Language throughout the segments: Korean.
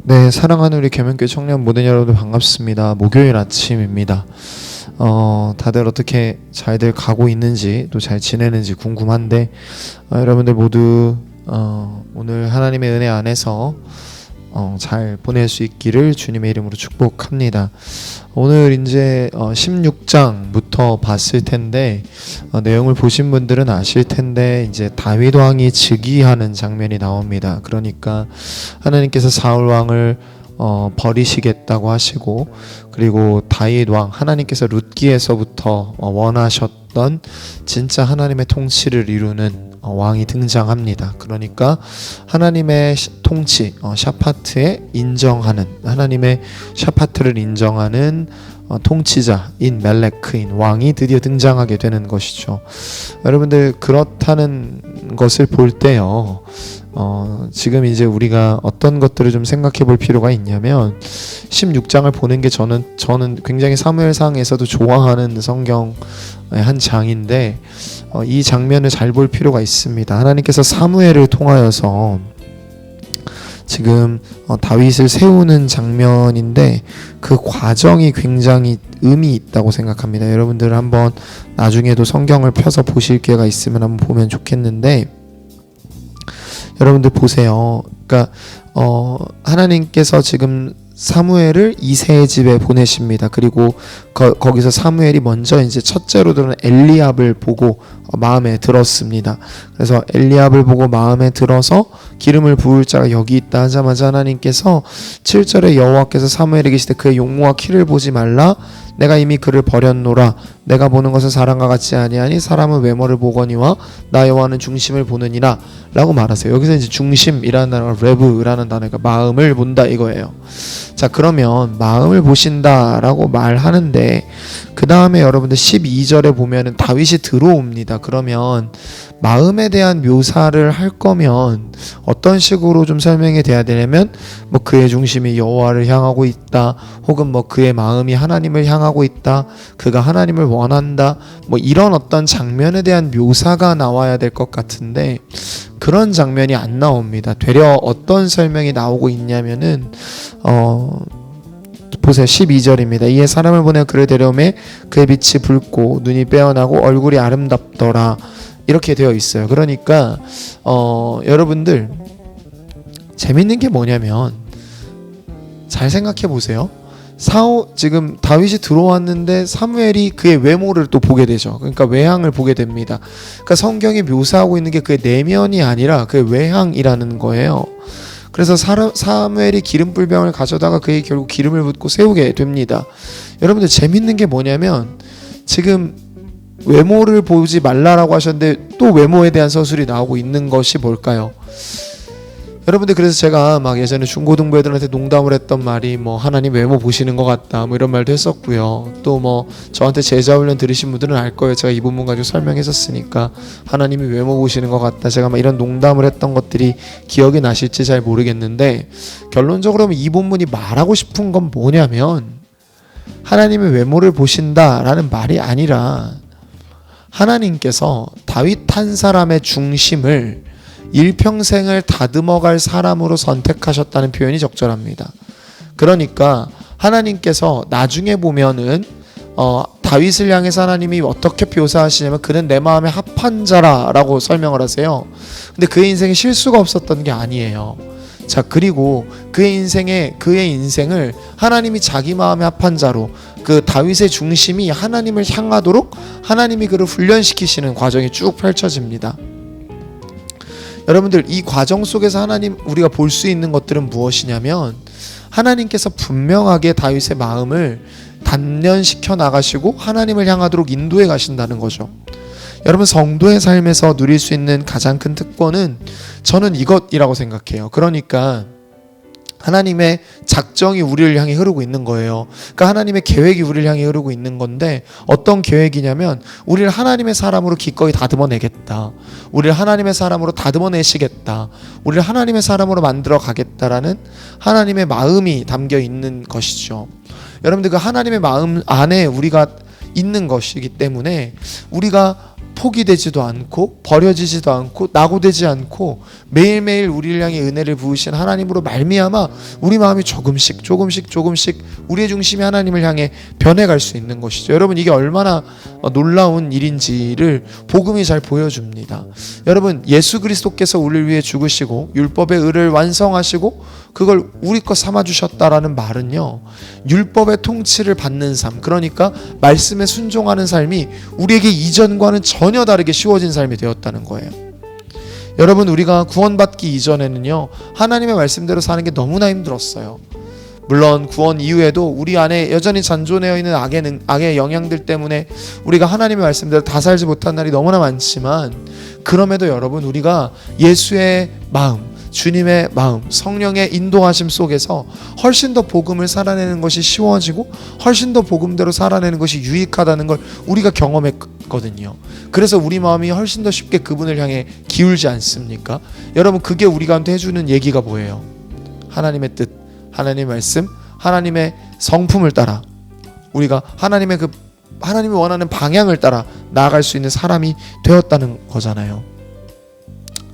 네, 사랑하는 우리 계명교회 청년 모든 여러분들 반갑습니다. 목요일 아침입니다. 다들 어떻게 잘들 가고 있는지 또 잘 지내는지 궁금한데 여러분들 모두 오늘 하나님의 은혜 안에서 잘 보낼 수 있기를 주님의 이름으로 축복합니다. 오늘 이제 16장부터 봤을 텐데 내용을 보신 분들은 아실 텐데 이제 다윗 왕이 즉위하는 장면이 나옵니다. 그러니까 하나님께서 사울 왕을 버리시겠다고 하시고, 그리고 다윗 왕, 하나님께서 룻기에서부터 원하셨던 진짜 하나님의 통치를 이루는 왕이 등장합니다. 그러니까 하나님의 통치, 샤파트에 인정하는, 하나님의 샤파트를 인정하는 통치자인 멜레크인 왕이 드디어 등장하게 되는 것이죠. 여러분들, 그렇다는 것을 볼 때요, 지금 이제 우리가 어떤 것들을 좀 생각해 볼 필요가 있냐면, 16장을 보는 게 저는 굉장히 사무엘상에서도 좋아하는 성경의 한 장인데, 이 장면을 잘 볼 필요가 있습니다. 하나님께서 사무엘을 통하여서 지금 다윗을 세우는 장면인데, 그 과정이 굉장히 의미 있다고 생각합니다. 여러분들 한번 나중에도 성경을 펴서 보실 기회가 있으면 한번 보면 좋겠는데, 여러분들 보세요. 그러니까 하나님께서 지금 사무엘을 이새의 집에 보내십니다. 그리고 거기서 사무엘이 먼저 이제 첫째로 들은 엘리압을 보고 마음에 들었습니다. 그래서 엘리압을 보고 마음에 들어서 기름을 부을 자가 여기 있다 하자마자 하나님께서 7절에 여호와께서 사무엘에게 계시되 그의 용모와 키를 보지 말라. 내가 이미 그를 버렸노라. 내가 보는 것은 사람과 같지 아니하니 사람은 외모를 보거니와 나 여호와는 중심을 보느니라 라고 말하세요. 여기서 이제 중심이라는 단어가 레브라는 단어가 마음을 본다 이거예요. 자, 그러면 마음을 보신다라고 말하는데, 그 다음에 여러분들 12절에 보면은 다윗이 들어옵니다. 그러면 마음에 대한 묘사를 할 거면 어떤 식으로 좀 설명이 돼야 되냐면, 뭐 그의 중심이 여호와를 향하고 있다, 혹은 뭐 그의 마음이 하나님을 향하고 있다, 그가 하나님을 원한다, 뭐 이런 어떤 장면에 대한 묘사가 나와야 될 것 같은데 그런 장면이 안 나옵니다. 되려 어떤 설명이 나오고 있냐면은 보세요. 12절입니다. 이에 사람을 보내 그를 데려오매 그의 빛이 붉고 눈이 빼어나고 얼굴이 아름답더라 이렇게 되어 있어요. 그러니까 여러분들 재밌는 게 뭐냐면, 잘 생각해 보세요. 지금 다윗이 들어왔는데 사무엘이 그의 외모를 또 보게 되죠. 그러니까 외향을 보게 됩니다. 그러니까 성경이 묘사하고 있는 게 그의 내면이 아니라 그의 외향이라는 거예요. 그래서 사무엘이 기름불병을 가져다가 그에게 결국 기름을 붓고 세우게 됩니다. 여러분들 재밌는 게 뭐냐면, 지금 외모를 보지 말라라고 하셨는데 또 외모에 대한 서술이 나오고 있는 것이 뭘까요? 여러분들, 그래서 제가 막 예전에 중고등부 애들한테 농담을 했던 말이 뭐 하나님 외모 보시는 것 같다 뭐 이런 말도 했었고요. 또 뭐 저한테 제자훈련 들으신 분들은 알 거예요. 제가 이 부분 가지고 설명했었으니까 하나님이 외모 보시는 것 같다, 제가 막 이런 농담을 했던 것들이 기억이 나실지 잘 모르겠는데, 결론적으로 이 본문이 말하고 싶은 건 뭐냐면, 하나님의 외모를 보신다라는 말이 아니라 하나님께서 다윗 한 사람의 중심을 일평생을 다듬어갈 사람으로 선택하셨다는 표현이 적절합니다. 그러니까 하나님께서 나중에 보면은 다윗을 향해서 하나님이 어떻게 묘사하시냐면, 그는 내 마음에 합한 자라라고 설명을 하세요. 근데 그의 인생에 실수가 없었던 게 아니에요. 자, 그리고 그의 인생을 하나님이 자기 마음에 합한 자로, 그 다윗의 중심이 하나님을 향하도록 하나님이 그를 훈련시키시는 과정이 쭉 펼쳐집니다. 여러분들, 이 과정 속에서 우리가 볼 수 있는 것들은 무엇이냐면, 하나님께서 분명하게 다윗의 마음을 단련시켜 나가시고 하나님을 향하도록 인도해 가신다는 거죠. 여러분, 성도의 삶에서 누릴 수 있는 가장 큰 특권은 저는 이것이라고 생각해요. 그러니까 하나님의 작정이 우리를 향해 흐르고 있는 거예요. 그러니까 하나님의 계획이 우리를 향해 흐르고 있는 건데, 어떤 계획이냐면 우리를 하나님의 사람으로 기꺼이 다듬어내겠다, 우리를 하나님의 사람으로 다듬어내시겠다, 우리를 하나님의 사람으로 만들어 가겠다라는 하나님의 마음이 담겨 있는 것이죠. 여러분들, 그 하나님의 마음 안에 우리가 있는 것이기 때문에 우리가 포기되지도 않고 버려지지도 않고 낙오되지 않고 매일매일 우리를 향해 은혜를 부으신 하나님으로 말미암아 우리 마음이 조금씩 우리의 중심이 하나님을 향해 변해갈 수 있는 것이죠. 여러분, 이게 얼마나 놀라운 일인지를 복음이 잘 보여줍니다. 여러분, 예수 그리스도께서 우리를 위해 죽으시고 율법의 의를 완성하시고 그걸 우리 것 삼아주셨다라는 말은요, 율법의 통치를 받는 삶, 그러니까 말씀에 순종하는 삶이 우리에게 이전과는 전혀 다르게 쉬워진 삶이 되었다는 거예요. 여러분, 우리가 구원받기 이전에는요, 하나님의 말씀대로 사는 게 너무나 힘들었어요. 물론 구원 이후에도 우리 안에 여전히 잔존되어 있는 악의 영향들 때문에 우리가 하나님의 말씀대로 다 살지 못한 날이 너무나 많지만, 그럼에도 여러분, 우리가 예수의 마음, 주님의 마음, 성령의 인도하심 속에서 훨씬 더 복음을 살아내는 것이 쉬워지고 훨씬 더 복음대로 살아내는 것이 유익하다는 걸 우리가 경험했거든요. 그래서 우리 마음이 훨씬 더 쉽게 그분을 향해 기울지 않습니까? 여러분, 그게 우리가 해주는 얘기가 뭐예요? 하나님의 뜻, 하나님의 말씀, 하나님의 성품을 따라 우리가 하나님이 원하는 방향을 따라 나아갈 수 있는 사람이 되었다는 거잖아요.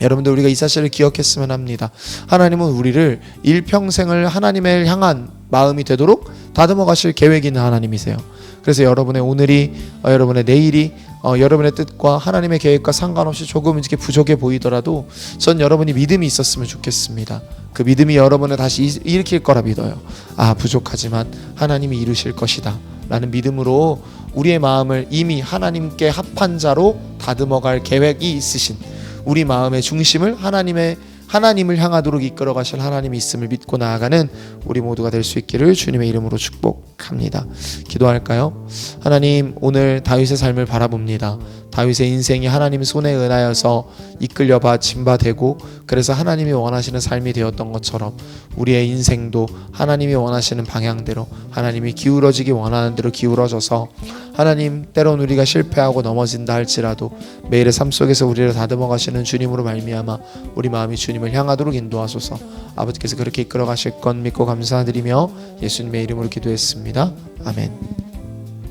여러분들, 우리가 이 사실을 기억했으면 합니다. 하나님은 우리를 일평생을 하나님을 향한 마음이 되도록 다듬어 가실 계획이 있는 하나님이세요. 그래서 여러분의 오늘이, 여러분의 내일이, 여러분의 뜻과 하나님의 계획과 상관없이 조금 이렇게 부족해 보이더라도 전 여러분이 믿음이 있었으면 좋겠습니다. 그 믿음이 여러분을 다시 일으킬 거라 믿어요. 부족하지만 하나님이 이루실 것이다 라는 믿음으로 우리의 마음을 이미 하나님께 합한 자로 다듬어갈 계획이 있으신, 우리 마음의 중심을 하나님을 향하도록 이끌어 가실 하나님이 있음을 믿고 나아가는 우리 모두가 될 수 있기를 주님의 이름으로 축복합니다. 기도할까요? 하나님, 오늘 다윗의 삶을 바라봅니다. 다윗의 인생이 하나님 손에 은하여서 이끌려 짐바되고 그래서 하나님이 원하시는 삶이 되었던 것처럼 우리의 인생도 하나님이 원하시는 방향대로, 하나님이 기울어지기 원하는 대로 기울어져서, 하나님, 때론 우리가 실패하고 넘어진다 할지라도 매일의 삶 속에서 우리를 다듬어 가시는 주님으로 말미암아 우리 마음이 주님을 향하도록 인도하소서. 아버지께서 그렇게 이끌어 가실 것 믿고 감사드리며 예수님의 이름으로 기도했습니다. 아멘.